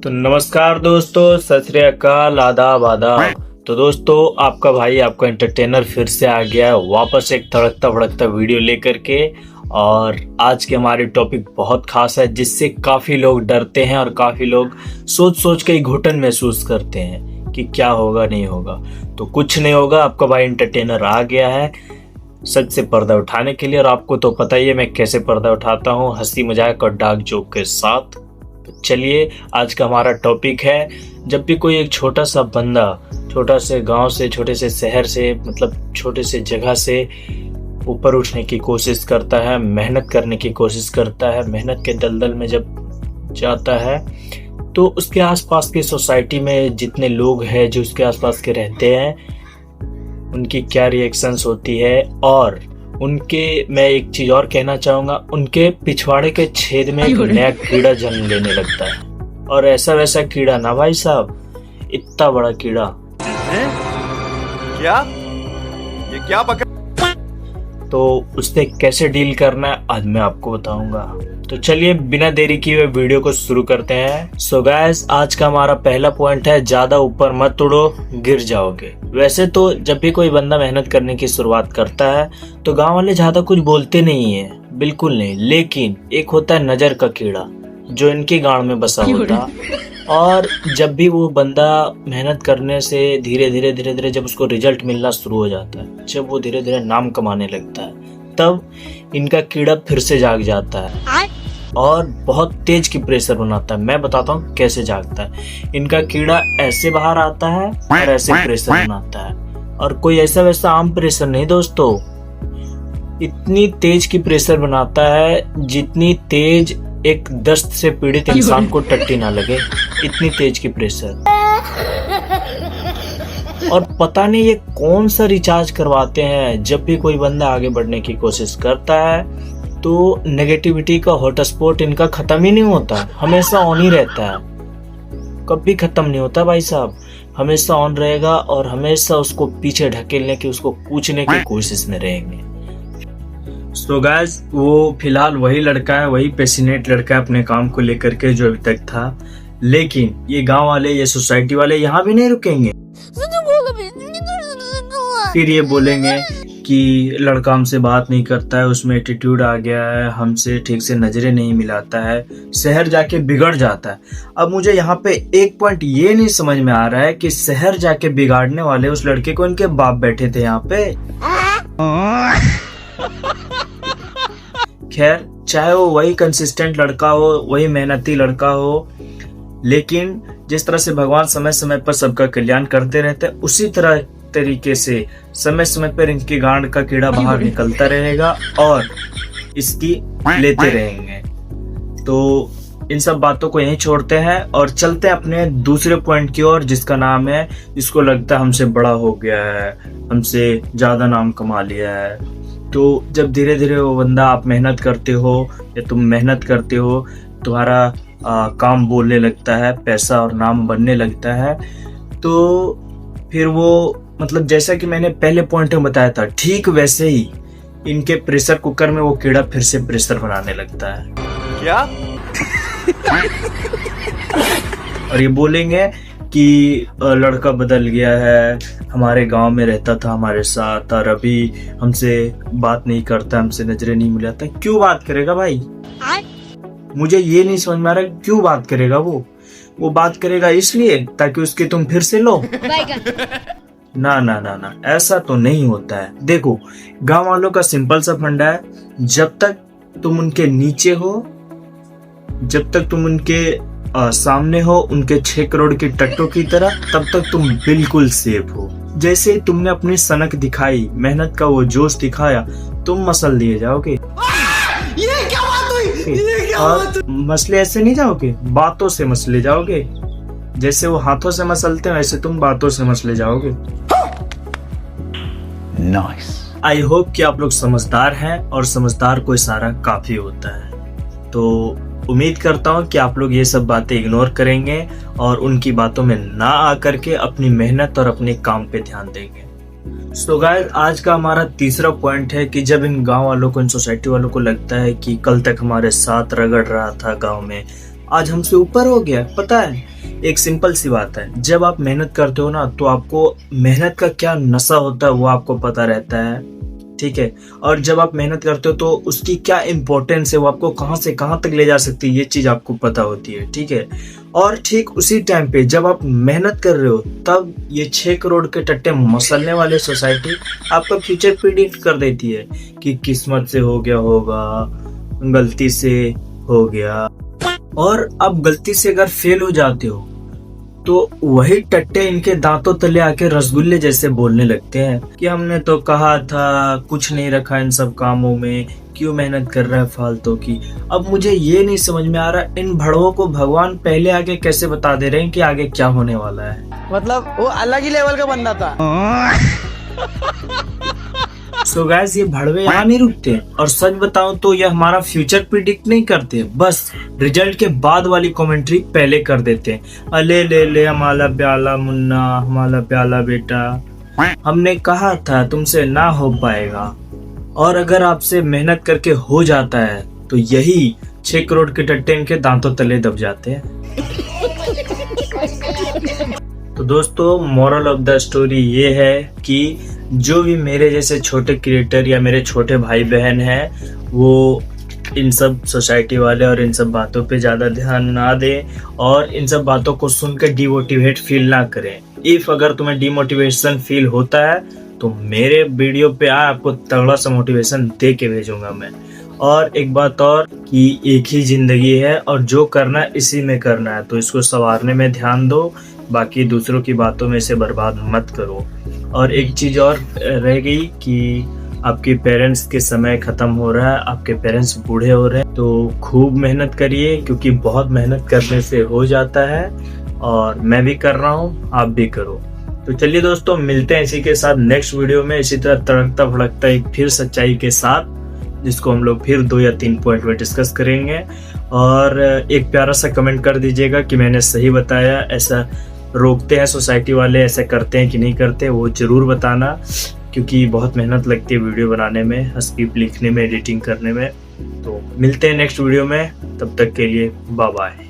तो नमस्कार दोस्तों, सत श्री अकाल, आदाब आदाब। तो दोस्तों, आपका भाई आपका एंटरटेनर फिर से आ गया है वापस एक तड़कता भड़कता वीडियो लेकर के। और आज के हमारे टॉपिक बहुत खास है, जिससे काफ़ी लोग डरते हैं और काफ़ी लोग सोच सोच के घुटन महसूस करते हैं कि क्या होगा नहीं होगा। तो कुछ नहीं होगा, आपका भाई एंटरटेनर आ गया है सच से पर्दा उठाने के लिए। और आपको तो पता ही है मैं कैसे पर्दा उठाता हूँ, हंसी मजाक और डार्क जोक के साथ। तो चलिए, आज का हमारा टॉपिक है, जब भी कोई एक छोटा सा बंदा छोटा से गांव से, छोटे से शहर से, मतलब छोटे से जगह से ऊपर उठने की कोशिश करता है, मेहनत करने की कोशिश करता है, मेहनत के दलदल में जब जाता है, तो उसके आसपास की सोसाइटी में जितने लोग हैं जो उसके आसपास के रहते हैं, उनकी क्या रिएक्शंस होती है। और उनके, मैं एक चीज और कहना चाहूंगा, उनके पिछवाड़े के छेद में एक नया कीड़ा जन्म लेने लगता है। और ऐसा वैसा कीड़ा ना भाई साहब, इतना बड़ा कीड़ा। क्या ये क्या तो उससे कैसे डील करना है आज मैं आपको बताऊंगा। तो चलिए बिना देरी किए हुए वीडियो को शुरू करते हैं। सो गाइस, आज का हमारा पहला पॉइंट है, ज्यादा ऊपर मत उड़ो, गिर जाओगे। वैसे तो जब भी कोई बंदा मेहनत करने की शुरुआत करता है तो गांव वाले ज्यादा कुछ बोलते नहीं है, बिल्कुल नहीं। लेकिन एक होता है नजर का कीड़ा जो इनकी गांड में बसा होता। और जब भी वो बंदा मेहनत करने से धीरे धीरे जब उसको रिजल्ट मिलना शुरू हो जाता है, जब वो धीरे धीरे नाम कमाने लगता है, तब इनका कीड़ा फिर से जाग जाता है और बहुत तेज की प्रेशर बनाता है। मैं बताता हूँ कैसे जागता है। इनका कीड़ा ऐसे बाहर आता है और ऐसे प्रेशर बनाता है, और कोई ऐसा वैसा आम प्रेशर नहीं दोस्तों, इतनी तेज की प्रेशर बनाता है जितनी तेज एक दस्त से पीड़ित इंसान को टट्टी ना लगे, इतनी तेज की प्रेशर। और पता नहीं ये कौन सा रिचार्ज करवाते हैं, जब भी कोई बंदा आगे बढ़ने की कोशिश करता है तो नेगेटिविटी का हॉटस्पॉट इनका खत्म ही नहीं होता, हमेशा ऑन ही रहता है, कभी खत्म नहीं होता भाई साहब, हमेशा ऑन रहेगा। और हमेशा उसको पीछे ढकेलने की, उसको पूछने की कोशिश में रहेंगे। सो गाइस, वो फिलहाल वही लड़का है, वही पैशनेट लड़का है अपने काम को लेकर के जो अभी तक था। लेकिन ये गांव वाले, ये सोसाइटी वाले यहाँ भी नहीं रुकेंगे। फिर ये बोलेंगे कि लड़का हमसे बात नहीं करता है, उसमें एटीट्यूड आ गया है, हमसे ठीक से नजरें नहीं मिलाता है, शहर जाके बिगड़ जाता है। अब मुझे यहाँ पे एक पॉइंट ये नहीं समझ में आ रहा है कि शहर जाके बिगाड़ने वाले उस लड़के को इनके बाप बैठे थे यहाँ पे। खैर, चाहे वो वही कंसिस्टेंट लड़का हो, वही मेहनती लड़का हो, लेकिन जिस तरह से भगवान समय समय पर सबका कल्याण करते रहते हैं, उसी तरह तरीके से समय समय पर इनकी गांड का कीड़ा बाहर निकलता रहेगा और इसकी लेते रहेंगे। तो इन सब बातों को यहीं छोड़ते हैं और चलते हैं अपने दूसरे पॉइंट की ओर, जिसका नाम है, जिसको लगता है हमसे बड़ा हो गया है, हमसे ज्यादा नाम कमा लिया है। तो जब धीरे धीरे वो बंदा, आप मेहनत करते हो या तुम मेहनत करते हो, तुम्हारा काम बोलने लगता है, पैसा और नाम बनने लगता है, तो फिर वो, मतलब जैसा कि मैंने पहले पॉइंट में बताया था, ठीक वैसे ही इनके प्रेशर कुकर में वो कीड़ा फिर से प्रेशर बनाने लगता है। क्या और ये बोलेंगे कि लड़का बदल गया है, हमारे गांव में रहता था हमारे साथ और अभी हमसे बात नहीं करता, हमसे नजरें नहीं मिलाता। क्यों बात करेगा भाई? मुझे ये नहीं समझ में आ रहा क्यों बात करेगा वो बात करेगा इसलिए ताकि उसके तुम फिर से लो। ना ना ना ना, ऐसा तो नहीं होता है। देखो, गांव वालों का सिंपल सा फंडा है, जब तक तुम उनके नीचे हो, जब तक तुम उनके सामने हो, उनके 6 करोड़ की टट्टों की तरह, तब तक तुम बिल्कुल सेफ हो। जैसे तुमने अपनी सनक दिखाई, मेहनत का वो जोश दिखाया, तुम मसल दिए जाओगे। ये क्या बात हुई? और मसले ऐसे नहीं जाओगे, बातों से मसले जाओगे। जैसे वो हाथों से मसलते हैं, वैसे तुम बातों से मसले जाओगे। नाइस। आई होप कि आप लोग समझदार हैं और समझदार को इशारा काफी होता है। तो उम्मीद करता हूँ कि आप लोग ये सब बातें इग्नोर करेंगे और उनकी बातों में ना आकर के अपनी मेहनत और अपने काम पे ध्यान देंगे। सो गाइस, आज का हमारा तीसरा पॉइंट है कि जब इन गांव वालों को, इन सोसाइटी वालों को लगता है कि कल तक हमारे साथ रगड़ रहा था गांव में, आज हमसे ऊपर हो गया। पता है, एक सिंपल सी बात है, जब आप मेहनत करते हो ना तो आपको मेहनत का क्या नशा होता है वो आपको पता रहता है, ठीक है। और जब आप मेहनत करते हो तो उसकी क्या इम्पोर्टेंस है, वो आपको कहाँ से कहाँ तक ले जा सकती है, ये चीज़ आपको पता होती है, ठीक है। और ठीक उसी टाइम पे जब आप मेहनत कर रहे हो तब ये 6 करोड़ के टट्टे मसलने वाले सोसाइटी आपका फ्यूचर प्रिडिक्ट कर देती है कि किस्मत से हो गया होगा, गलती से हो गया। और अब गलती से अगर फेल हो जाते हो तो वही टट्टे इनके दांतों तले आके रसगुल्ले जैसे बोलने लगते हैं कि हमने तो कहा था, कुछ नहीं रखा इन सब कामों में, क्यों मेहनत कर रहा है फालतू की। अब मुझे ये नहीं समझ में आ रहा इन भड़वों को भगवान पहले आगे कैसे बता दे रहे हैं कि आगे क्या होने वाला है। मतलब वो अलग ही लेवल का बंदा था। सो गाइस, ये भड़वे यहाँ नहीं रुकते और सच बताऊं तो ये हमारा फ्यूचर प्रिडिक्ट नहीं करते, बस रिजल्ट के बाद वाली कमेंट्री पहले कर देते हैं। अले ले ले हमारा प्याला मुन्ना, हमारा प्याला बेटा, हमने कहा था तुमसे ना हो पाएगा। और अगर आपसे मेहनत करके हो जाता है तो यही 6 करोड़ के टट्टे इनके दांतों तले दब जाते हैं। तो दोस्तों, मोरल ऑफ द स्टोरी ये है कि जो भी मेरे जैसे छोटे क्रिएटर या मेरे छोटे भाई बहन हैं वो इन सब सोसाइटी वाले और इन सब बातों पे ज़्यादा ध्यान ना दें और इन सब बातों को सुनकर डिमोटिवेट फील ना करें। इफ़ अगर तुम्हें डिमोटिवेशन फील होता है तो मेरे वीडियो पे आपको तगड़ा सा मोटिवेशन दे के भेजूंगा मैं। और एक बात और कि एक ही ज़िंदगी है और जो करना है इसी में करना है, तो इसको संवारने में ध्यान दो, बाकी दूसरों की बातों में से बर्बाद मत करो। और एक चीज़ और रह गई कि आपके पेरेंट्स के समय ख़त्म हो रहा है, आपके पेरेंट्स बूढ़े हो रहे हैं, तो खूब मेहनत करिए क्योंकि बहुत मेहनत करने से हो जाता है। और मैं भी कर रहा हूँ, आप भी करो। तो चलिए दोस्तों, मिलते हैं इसी के साथ नेक्स्ट वीडियो में, इसी तरह तड़कता भड़कता एक फिर सच्चाई के साथ, जिसको हम लोग फिर 2 या 3 पॉइंट में डिस्कस करेंगे। और एक प्यारा सा कमेंट कर दीजिएगा कि मैंने सही बताया, ऐसा रोकते हैं सोसाइटी वाले, ऐसा करते हैं कि नहीं करते, वो ज़रूर बताना, क्योंकि बहुत मेहनत लगती है वीडियो बनाने में, स्क्रिप्ट लिखने में, एडिटिंग करने में। तो मिलते हैं नेक्स्ट वीडियो में, तब तक के लिए बाय बाय।